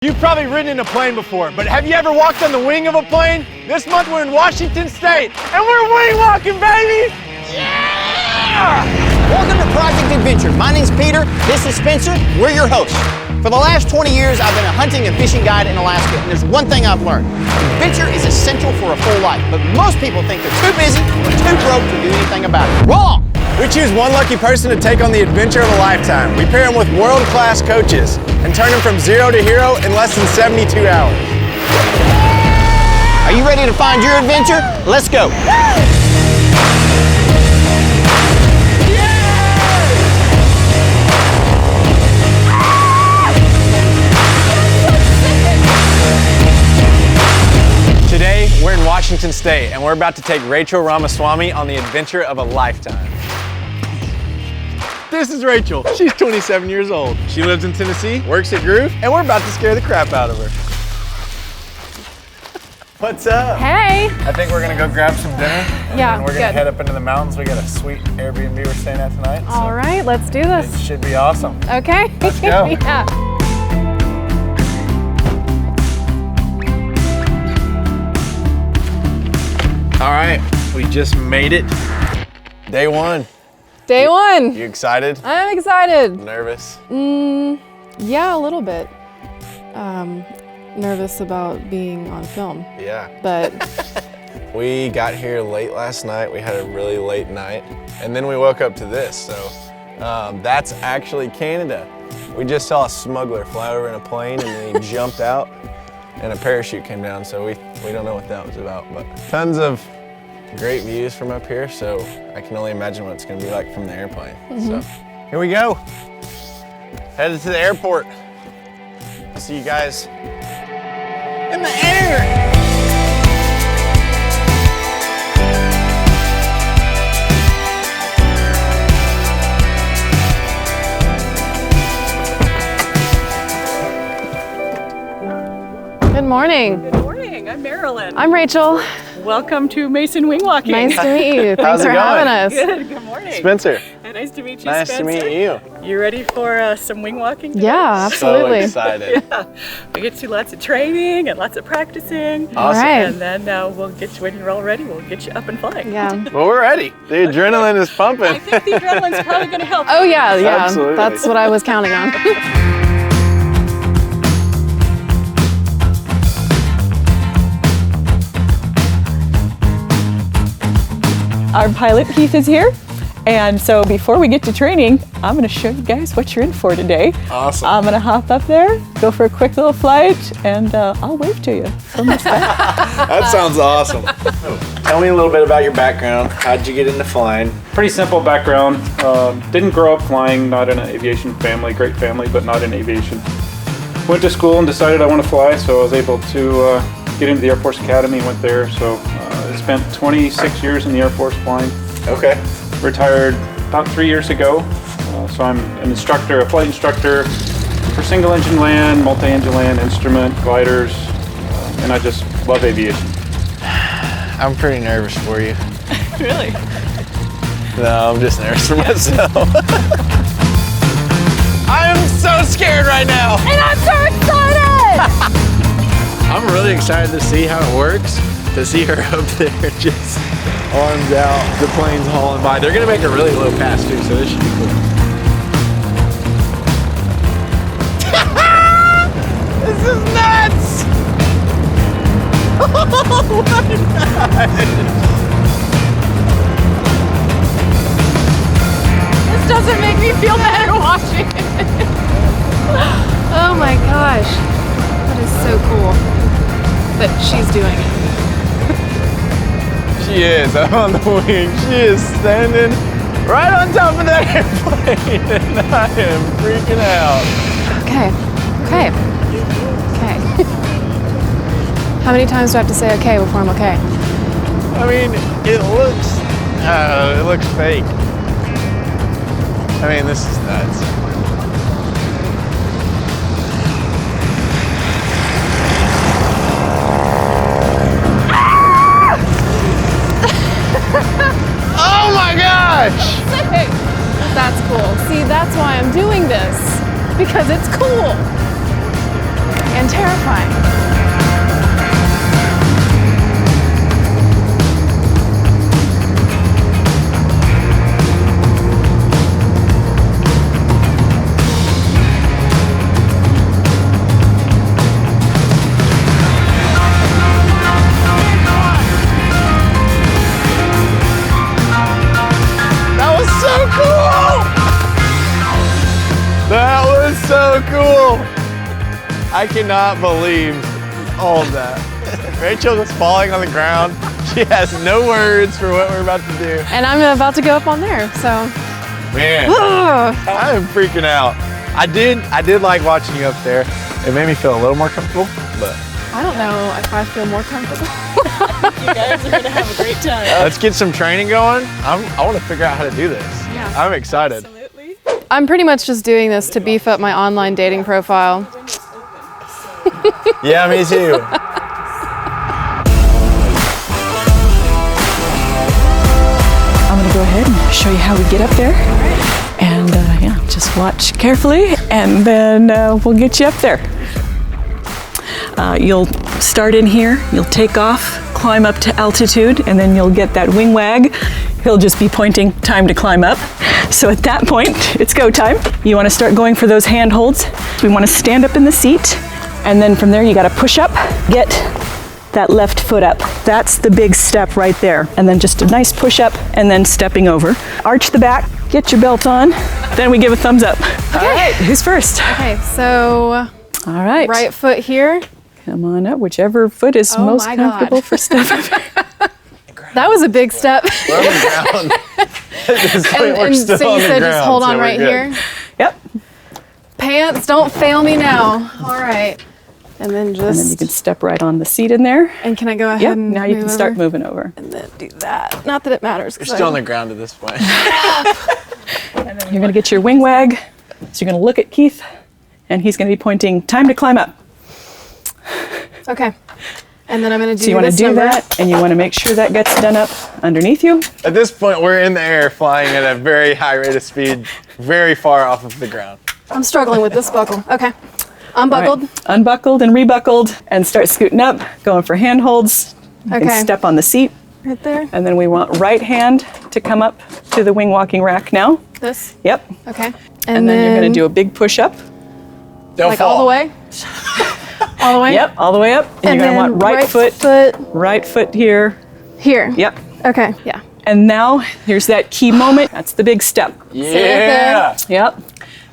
You've probably ridden in a plane before, but have you ever walked on the wing of a plane? This month we're in Washington State, and we're wing walking, baby! Yeah! Welcome to Project Adventure. My name's Peter, this is Spencer, we're your hosts. For the last 20 years, I've been a hunting and fishing guide in Alaska, and there's one thing I've learned. Adventure is essential for a full life, but most people think they're too busy or too broke to do anything about it. Wrong! We choose one lucky person to take on the adventure of a lifetime. We pair them with world-class coaches and turn them from zero to hero in less than 72 hours. Are you ready to find your adventure? Let's go. Today, we're in Washington State, and we're about to take Rachel Ramaswamy on the adventure of a lifetime. This is Rachel. She's 27 years old. She lives in Tennessee, works at Groove, and we're about to scare the crap out of her. What's up? Hey. I think we're gonna go grab some dinner. Yeah, and we're gonna head up into the mountains. We got a sweet Airbnb we're staying at tonight. All right, let's do this. It should be awesome. Okay. Let's go. Yeah. All right, we just made it. Day one. Day one. You excited? I'm excited. Nervous? Yeah, a little bit. Nervous about being on film. Yeah. But we got here late last night. We had a really late night. And then we woke up to this. So that's actually Canada. We just saw a smuggler fly over in a plane and then he jumped out and a parachute came down. So we don't know what that was about. But tons of great views from up here. So I can only imagine what it's going to be like from the airplane. So here we go. Headed to the airport. See you guys in the air. good morning. Good morning, I'm Marilyn. I'm Rachel. Welcome to Mason Wing Walking. Nice to meet you. Thanks How's it for going? having us. Good morning. Spencer. Nice to meet you, Nice Spencer. to meet you. You ready for some wing walking today? Yeah, absolutely. So excited. Yeah. We get to lots of training and lots of practicing. All Awesome. right. And then we'll get you, when you're all ready, we'll get you up and flying. Yeah. Well, we're ready. The adrenaline is pumping. I think the adrenaline's probably going to help. Oh yeah, yeah. Absolutely. That's what I was counting on. Our pilot Heath is here. And so before we get to training, I'm going to show you guys what you're in for today. Awesome. I'm going to hop up there, go for a quick little flight, and I'll wave to you from the sky. That sounds awesome. Tell me a little bit about your background. How'd you get into flying? Pretty simple background. Didn't grow up flying, not in an aviation family, great family, but not in aviation. Went to school and decided I want to fly, so I was able to get into the Air Force Academy and went there. So I spent 26 years in the Air Force flying. Okay. Retired about 3 years ago. So I'm an instructor, a flight instructor for single engine land, multi-engine land, instrument, gliders, and I just love aviation. I'm pretty nervous for you. Really? No, I'm just nervous for myself. I'm so scared right now. And I'm so excited! I'm really excited to see how it works. To see her up there just arms out, the plane's hauling by. They're gonna make a really low pass too, so this should be cool. This is nuts! Oh my God! This doesn't make me feel better watching it. Oh my gosh. That is so cool. But she's doing it. She is on the wing. She is standing right on top of that airplane, and I am freaking out. Okay. Okay. Okay. How many times do I have to say okay before I'm okay? I mean, it looks fake. I mean, this is nuts. Oh my gosh! That's cool. See, that's why I'm doing this. Because it's cool. And I cannot believe all of that. Rachel is falling on the ground. She has no words for what we're about to do. And I'm about to go up on there, so. Man, I am freaking out. I did like watching you up there. It made me feel a little more comfortable, but. I don't know if I feel more comfortable. You guys are gonna have a great time. Let's get some training going. I want to figure out how to do this. Yeah. I'm excited. Absolutely. I'm pretty much just doing this to beef up my online dating profile. Yeah, me too. I'm gonna go ahead and show you how we get up there. And yeah, just watch carefully and then we'll get you up there. You'll start in here, you'll take off, climb up to altitude, and then you'll get that wing wag. He'll just be pointing time to climb up. So at that point, it's go time. You wanna start going for those hand holds. We wanna stand up in the seat, and then from there you gotta push up, get that left foot up. That's the big step right there. And then just a nice push up and then stepping over. Arch the back, get your belt on, then we give a thumbs up. All right, who's first? Okay, so All right. right foot here. Come on up, whichever foot is Oh most my God. comfortable for stepping. That was a big step. We're on the ground. At this point, we're and still so on you the said ground, just hold so on we're right good. here. Yep. Pants, don't fail me now. All right. And then And then you just, can step right on the seat in there. and can I go ahead Yep, and now you can move start over? moving over. And then do that. Not that it matters. We're 'cause still on I- the ground at this point. You're gonna get your wing wag. So you're gonna look at Keith, and he's gonna be pointing time to climb up. Okay. And then I'm going to do So you wanna this do number. that, and you wanna make sure that gets done up underneath you. At this point, we're in the air flying at a very high rate of speed, very far off of the ground. I'm struggling with this buckle. Okay. Unbuckled. All right, unbuckled and rebuckled, and start scooting up, going for hand holds. You Okay. can step on the seat, Right there. and then we want right hand to come up to the wing walking rack now. This. Yep. Okay. And then you're gonna do a big push up. Don't like fall. all the way. All the way. Yep, all the way up. And, you're gonna then want right foot here. here. Yep. Okay. Yeah. And now here's that key moment. That's the big step. Yeah. Yep.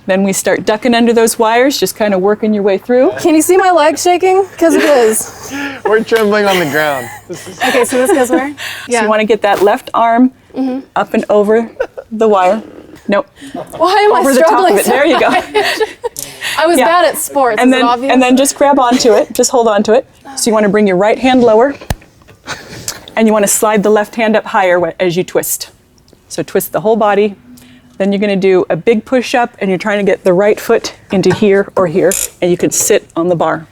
Then we start ducking under those wires, just kind of working your way through. Can you see my legs shaking? Because it is. We're trembling on the ground. This is Okay, so this goes where? So you want to get that left arm up and over the wire. Nope. Why am I Over the top struggling? of it. so There you go. I was Yeah. bad at sports. And is it obvious? then just grab onto it. Just hold on to it. So you want to bring your right hand lower, and you want to slide the left hand up higher as you twist. So twist the whole body. Then you're going to do a big push up, and you're trying to get the right foot into here or here, and you can sit on the bar.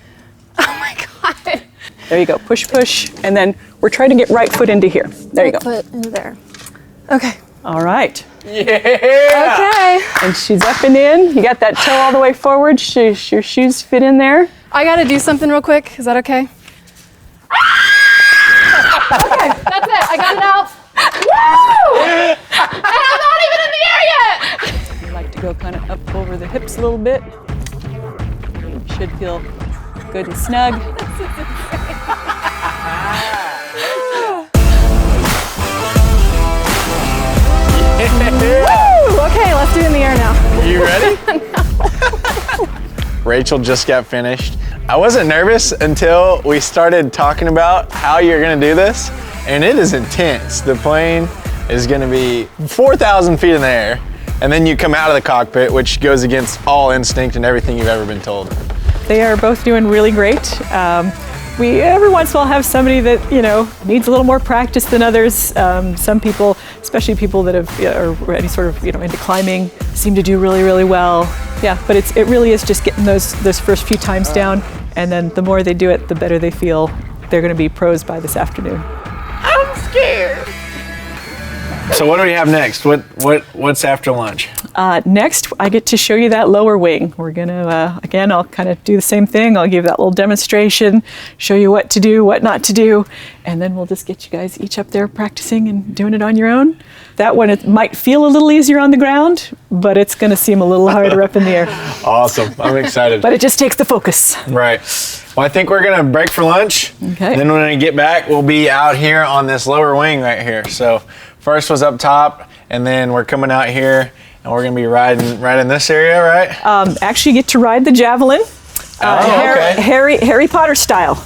Oh my God. There you go. Push, push, and then we're trying to get right foot into here. There you go. Foot into there. Okay. All right. Okay. And she's up and in. You got that toe all the way forward. Your shoes fit in there. I got to do something real quick. Is that okay? Okay, that's it. I got it out. Woo! And I'm not even in the air yet. You like to go kind of up over the hips a little bit. You should feel good and snug. Woo! Okay, let's do it in the air now. You ready? Rachel just got finished. I wasn't nervous until we started talking about how you're gonna do this, and it is intense. The plane is gonna be 4,000 feet in the air, and then you come out of the cockpit, which goes against all instinct and everything you've ever been told. They are both doing really great. We every once in a while have somebody that needs a little more practice than others. Some people, especially people that have are any sort of into climbing, seem to do really, really well. Yeah, but it really is just getting those first few times down, and then the more they do it, the better they feel. They're going to be pros by this afternoon. I'm scared. So what do we have next? What's after lunch? Next, I get to show you that lower wing. We're gonna, again, I'll kind of do the same thing. I'll give that little demonstration, show you what to do, what not to do, and then we'll just get you guys each up there practicing and doing it on your own. That one, it might feel a little easier on the ground, but it's gonna seem a little harder up in the air. Awesome, I'm excited. But it just takes the focus. Right. Well, I think we're gonna break for lunch. Okay. Then when we get back, we'll be out here on this lower wing right here. So first was up top, and then we're coming out here, and we're gonna be riding right in this area, right? Actually, you get to ride the javelin. Okay. Harry Potter style.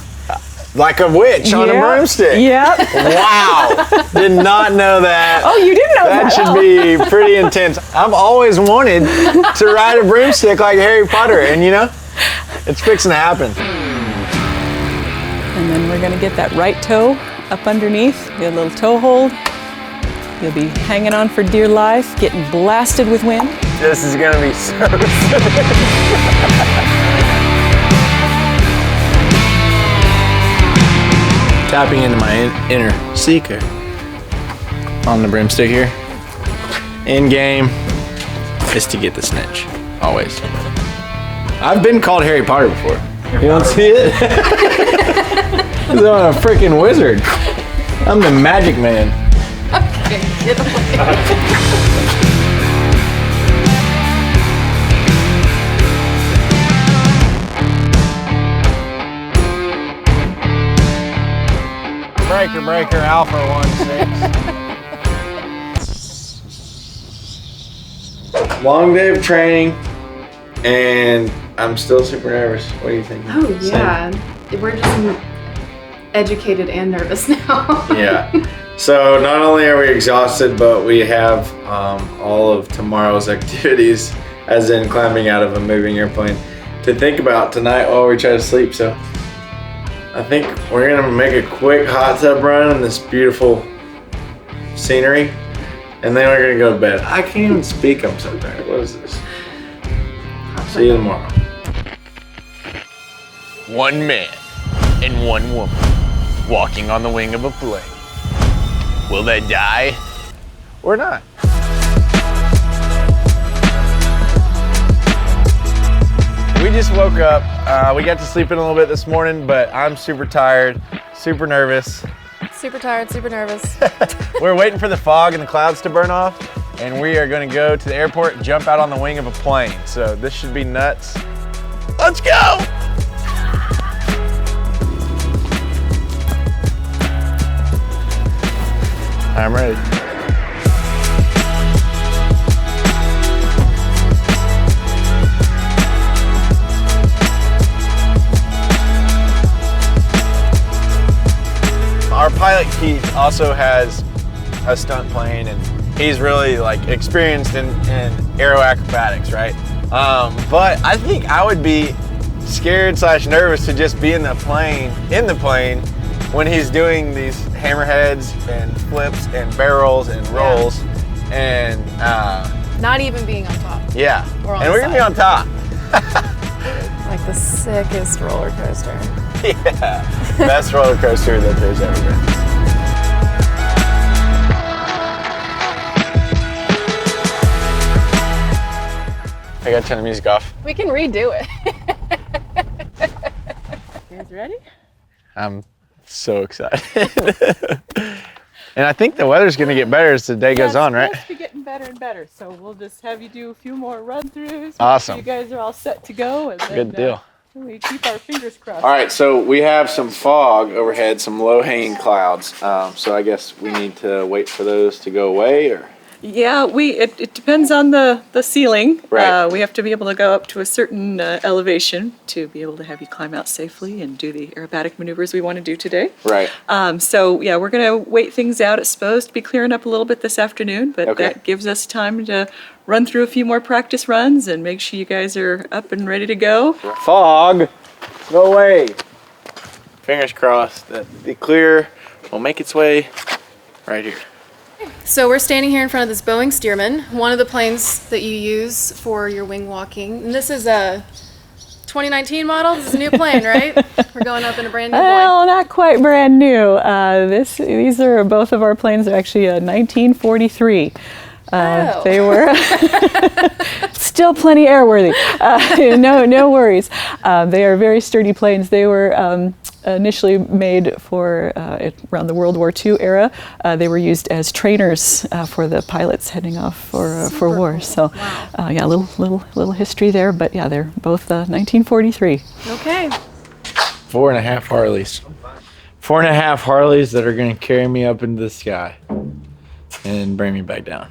Like a witch on a broomstick. Yep. Wow. Did not know that. Oh, you didn't know that? That should be pretty intense. I've always wanted to ride a broomstick like Harry Potter, and you know, it's fixing to happen. And then we're going to get that right toe up underneath, get a little toe hold. You'll be hanging on for dear life, getting blasted with wind. This is going to be so Tapping into my inner seeker on the broomstick here. End game is to get the snitch, always. I've been called Harry Potter before. You don't see it? I'm a freaking wizard. I'm the magic man. Okay, get away. Breaker, Alpha 1-6. Long day of training, and I'm still super nervous. What do you think? Oh yeah, we're just educated and nervous now. Yeah. So not only are we exhausted, but we have all of tomorrow's activities, as in climbing out of a moving airplane, to think about tonight while we try to sleep. So I think we're gonna make a quick hot tub run in this beautiful scenery, and then we're gonna go to bed. I can't even speak, I'm so tired. What is this? See you tomorrow. One man and one woman walking on the wing of a plane. Will they die or not? We just woke up. We got to sleep in a little bit this morning, but I'm super tired, super nervous. Super tired, super nervous. We're waiting for the fog and the clouds to burn off, and we are gonna go to the airport and jump out on the wing of a plane. So this should be nuts. Let's go! I'm ready. Our pilot Keith also has a stunt plane, and he's really like experienced in aero acrobatics, right? But I think I would be scared / nervous to just be in the plane when he's doing these hammerheads and flips and barrels and rolls, and Not even being on top. yeah, Or on and the we're gonna be on top. Like the sickest roller coaster. Yeah, best roller coaster that there's ever been. I gotta turn the music off. We can redo it. You guys ready? I'm so excited. And I think the weather's gonna get better as the day goes on, right? It's supposed to be getting better and better, so we'll just have you do a few more run-throughs. Awesome. You guys are all set to go. And then, Good deal. We keep our fingers crossed. All right, so we have some fog overhead, some low-hanging clouds. So I guess we need to wait for those to go away, or? Yeah, it depends on the ceiling. Right. We have to be able to go up to a certain elevation to be able to have you climb out safely and do the aerobatic maneuvers we want to do today. Right. So yeah, we're gonna wait things out. It's supposed to be clearing up a little bit this afternoon, but Okay. that gives us time to run through a few more practice runs and make sure you guys are up and ready to go. Fog, go away. Fingers crossed that the clear will make its way right here. So we're standing here in front of this Boeing Steerman, one of the planes that you use for your wing walking. And this is a 2019 model. This is a new plane, right? We're going up in a brand new Well, not quite brand new. These are both of our planes are actually 1943. Oh. They were still plenty airworthy. No worries. They are very sturdy planes. They were initially made for around the World War II era. They were used as trainers for the pilots heading off for war. cool. So, Wow. yeah, little history there. But yeah, they're both 1943. Okay. 4.5 Harleys. 4.5 Harleys that are gonna carry me up into the sky and bring me back down.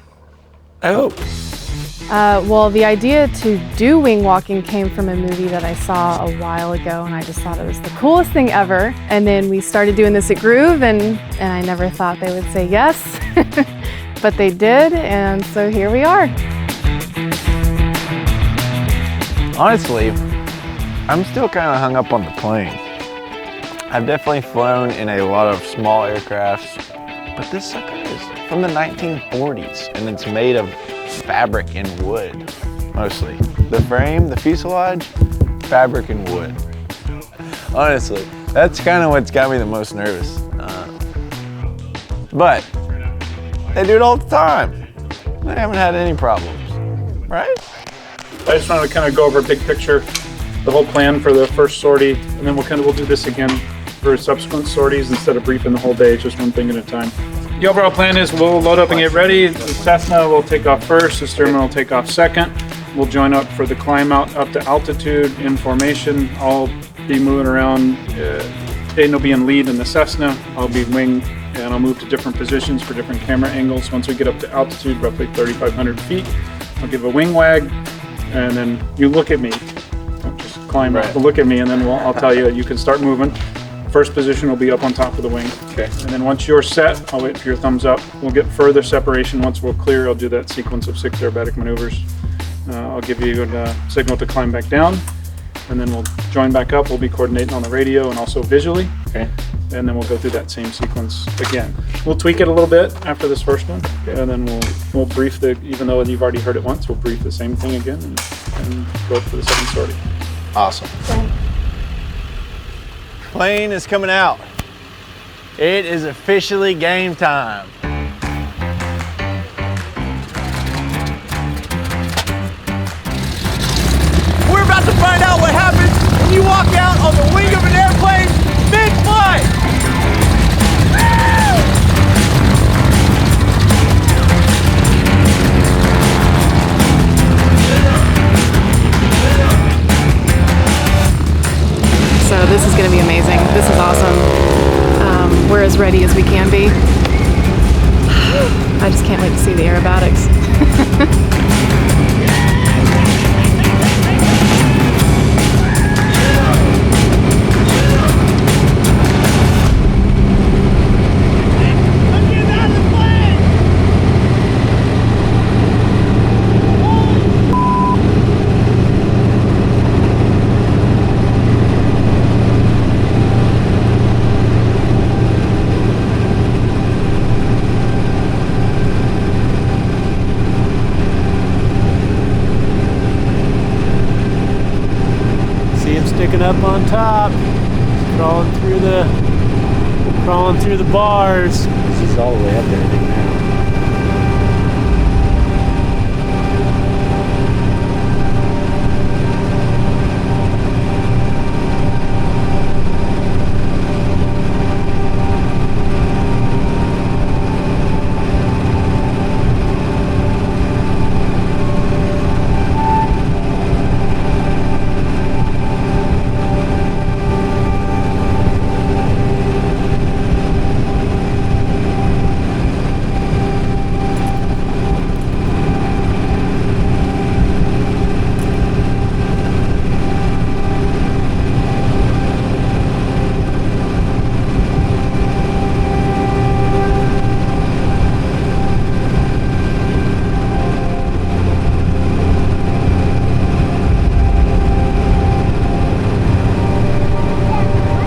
I hope. Well, the idea to do wing walking came from a movie that I saw a while ago, and I just thought it was the coolest thing ever. And then we started doing this at Groove, and I never thought they would say yes, but they did, and so here we are. Honestly, I'm still kind of hung up on the plane. I've definitely flown in a lot of small aircrafts, but this sucker is from the 1940s, and it's made of fabric and wood, mostly. The frame, the fuselage, fabric and wood. Honestly, that's kind of what's got me the most nervous. But they do it all the time. They haven't had any problems, right? I just wanted to kind of go over a big picture, the whole plan for the first sortie, and then we'll do this again for subsequent sorties instead of briefing the whole day, just one thing at a time. The overall plan is we'll load up and get ready. The Cessna will take off first, the Steerman will take off second. We'll join up for the climb out up to altitude in formation. I'll be moving around. Dayton will be in lead in the Cessna. I'll be wing, and I'll move to different positions for different camera angles. Once we get up to altitude, roughly 3,500 feet, I'll give a wing wag, and then you look at me. Don't just climb out, but look at me, and then I'll tell you you can start moving. First position will be up on top of the wing. Okay. And then once you're set, I'll wait for your thumbs up. We'll get further separation. Once we're clear, I'll do that sequence of 6 aerobatic maneuvers. I'll give you a signal to climb back down, and then we'll join back up. We'll be coordinating on the radio and also visually. Okay. And then we'll go through that same sequence again. We'll tweak it a little bit after this first one, and then we'll brief even though you've already heard it once, we'll brief the same thing again and go for the second sortie. Awesome. Plane is coming out. It is officially game time. We're about to find out what happens when you walk out on the wing of an airplane mid-flight. So this is going to be amazing. This is awesome. We're as ready as we can be. I just can't wait to see the aerobatics. Sticking up on top, crawling through the bars. This is all the way up there, I think, now.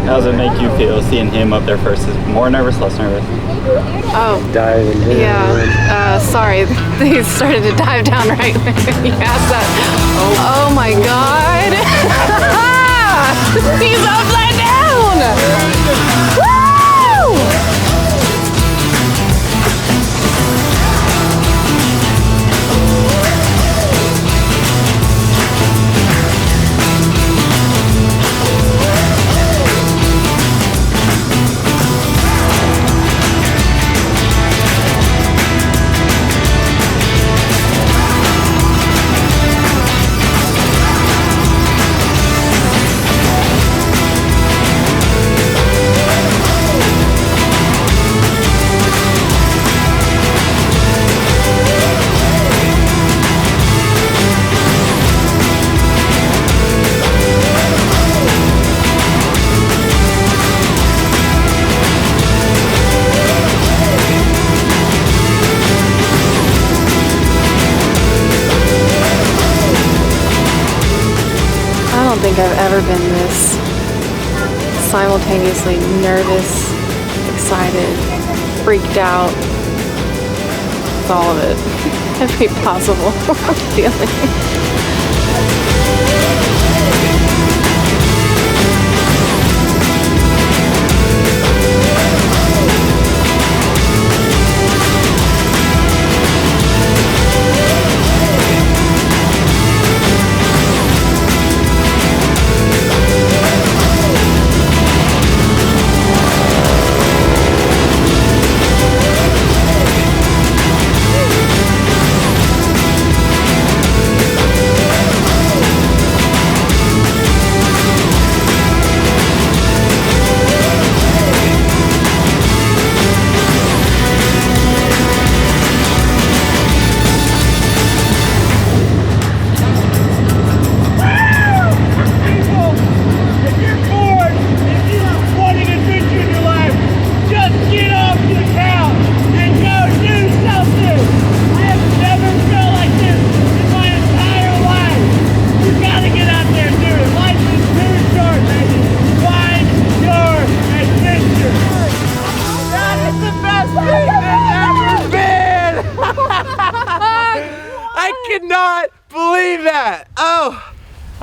How does it make you feel seeing him up there first? Is more nervous, less nervous? Oh, yeah. Sorry, they started to dive down right when you asked that. Oh my God! He's upside down! Woo! think I've ever been this simultaneously nervous, excited, freaked out. It's all of it. Every possible feeling.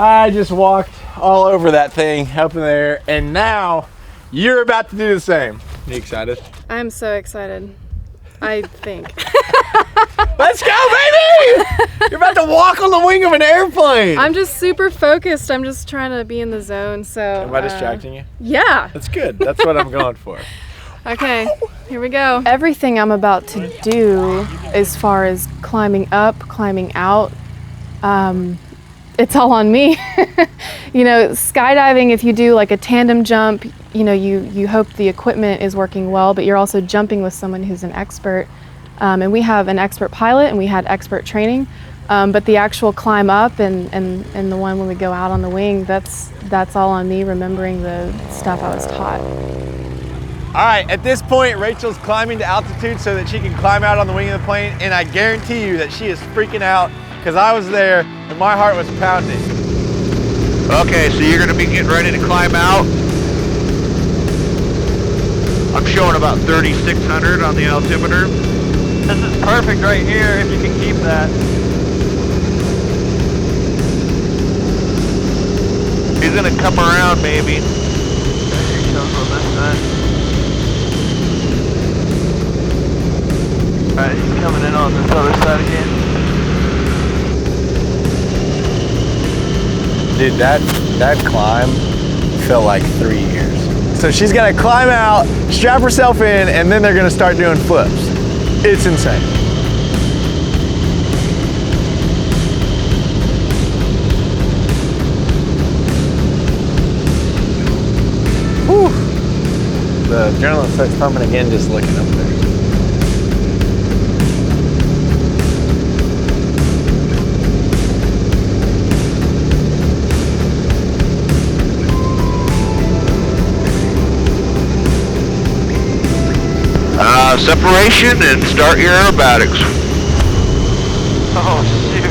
I just walked all over that thing up in there, and now you're about to do the same. You excited? I'm so excited. I think. Let's go, baby! You're about to walk on the wing of an airplane. I'm just super focused. I'm just trying to be in the zone. So. Am I distracting you? Yeah. That's good. That's what I'm going for. Okay, here we go. Everything I'm about to do, as far as climbing up, climbing out, it's all on me. You know, skydiving, if you do like a tandem jump, you know, you hope the equipment is working well, but you're also jumping with someone who's an expert. And we have an expert pilot and we had expert training. But the actual climb up and the one when we go out on the wing, that's all on me, remembering the stuff I was taught. All right, at this point, Rachel's climbing to altitude so that she can climb out on the wing of the plane, and I guarantee you that she is freaking out because I was there and my heart was pounding. Okay, so you're gonna be getting ready to climb out. I'm showing about 3,600 on the altimeter. This is perfect right here if you can keep that. He's gonna come around maybe. Here he comes on this side. Alright, he's coming in on this other side again. Dude, that climb felt like 3 years. So she's gotta climb out, strap herself in, and then they're gonna start doing flips. It's insane. Whew. The adrenaline starts pumping again just looking up there. Separation and start your aerobatics. Oh, shoot.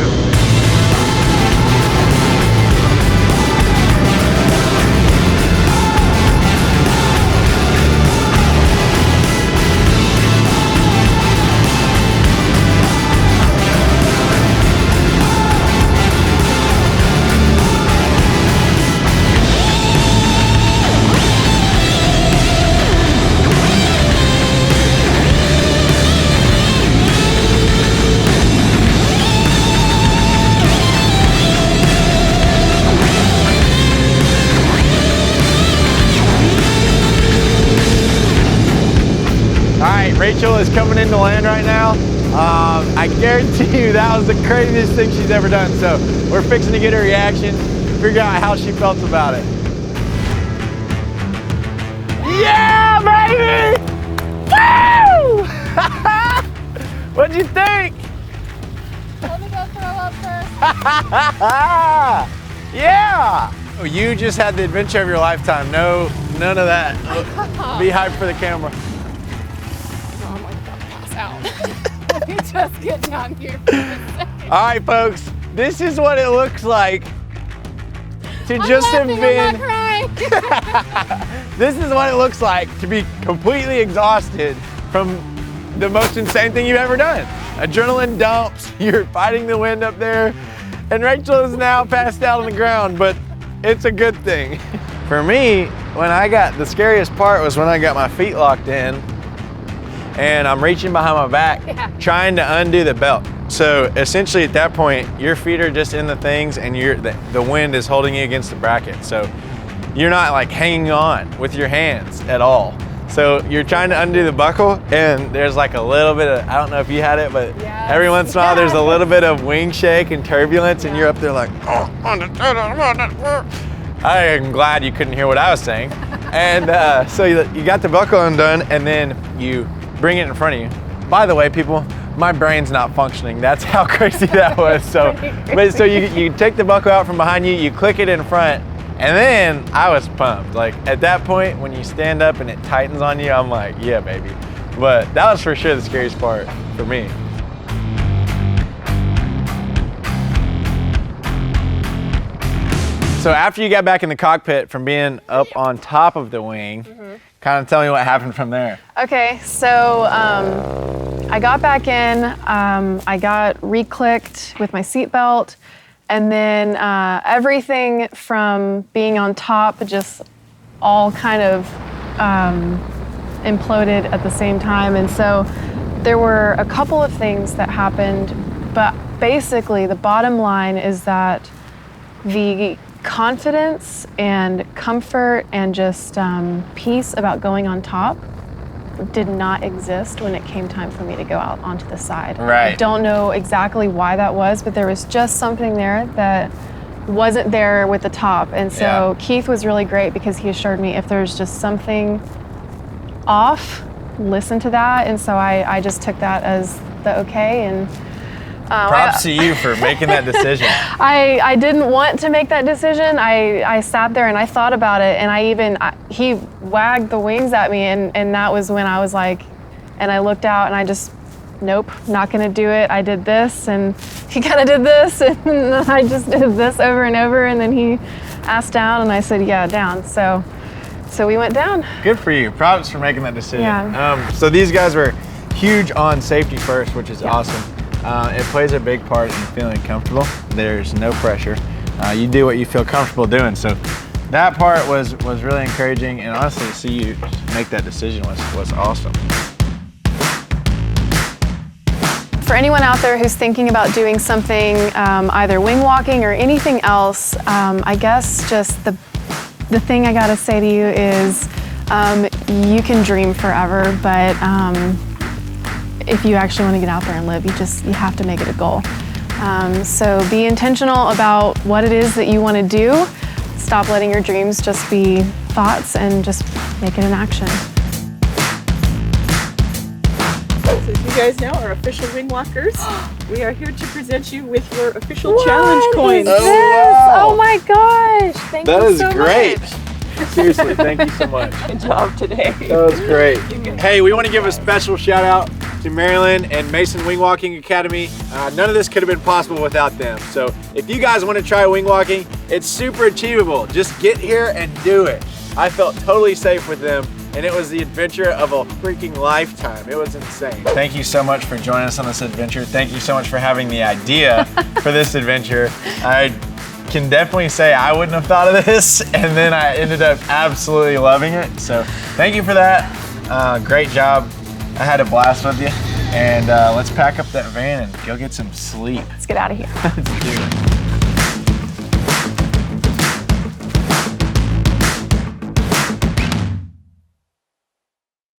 Rachel is coming into land right now. I guarantee you that was the craziest thing she's ever done. So we're fixing to get her reaction, figure out how she felt about it. Yeah, baby! Woo! What'd you think? Let me go throw up first. Yeah! Oh, you just had the adventure of your lifetime. No, none of that. Be hyped for the camera. Let me just get down here for a second. All right, folks, this is what it looks like to just have been. This is what it looks like to be completely exhausted from the most insane thing you've ever done. Adrenaline dumps, you're fighting the wind up there, and Rachel is now passed out on the ground, but it's a good thing. For me, the scariest part was when I got my feet locked in and I'm reaching behind my back, trying to undo the belt. So essentially at that point, your feet are just in the things and the wind is holding you against the bracket. So you're not like hanging on with your hands at all. So you're trying to undo the buckle and there's like a little bit of, I don't know if you had it, but every once in a while there's a little bit of wing shake and turbulence and you're up there like, oh, I am glad you couldn't hear what I was saying. And so you got the buckle undone and then you bring it in front of you. By the way, people, my brain's not functioning. That's how crazy that was. So you take the buckle out from behind you, you click it in front, and then I was pumped. Like at that point, when you stand up and it tightens on you, I'm like, yeah, baby. But that was for sure the scariest part for me. So after you got back in the cockpit from being up on top of the wing, kind of tell me what happened from there. Okay, so I got back in, I got re-clicked with my seatbelt, and then everything from being on top just all kind of imploded at the same time. And so there were a couple of things that happened, but basically the bottom line is that the confidence and comfort and just peace about going on top did not exist when it came time for me to go out onto the side. Right. I don't know exactly why that was, but there was just something there that wasn't there with the top. And so Keith was really great because he assured me if there's just something off, listen to that. And so I just took that as the okay. And props to you for making that decision. I didn't want to make that decision. I sat there and I thought about it, and he wagged the wings at me, and that was when I was like, and I looked out and I just, nope, not gonna do it. I did this, and he kind of did this, and I just did this over and over, and then he asked down, and I said, yeah, down. So we went down. Good for you. Props for making that decision. Yeah. So these guys were huge on safety first, which is awesome. It plays a big part in feeling comfortable. There's no pressure. You do what you feel comfortable doing. So that part was really encouraging, and honestly, to see you make that decision was awesome. For anyone out there who's thinking about doing something, either wing walking or anything else, I guess just the thing I gotta say to you is you can dream forever, but if you actually want to get out there and live, you have to make it a goal. So be intentional about what it is that you want to do. Stop letting your dreams just be thoughts and just make it an action. So you guys now are official wing walkers. We are here to present you with your official challenge coins. Oh my gosh! Thank you so much. That is great. Seriously, thank you so much. Good job today. That was great. Hey, we want to give a special shout out to Marilyn and Mason Wing Walking Academy. None of this could have been possible without them. So if you guys want to try wing walking, it's super achievable. Just get here and do it. I felt totally safe with them, and it was the adventure of a freaking lifetime. It was insane. Thank you so much for joining us on this adventure. Thank you so much for having the idea for this adventure. I can definitely say I wouldn't have thought of this, and then I ended up absolutely loving it. So thank you for that. Great job. I had a blast with you, and let's pack up that van and go get some sleep. Let's get out of here. Let's do it.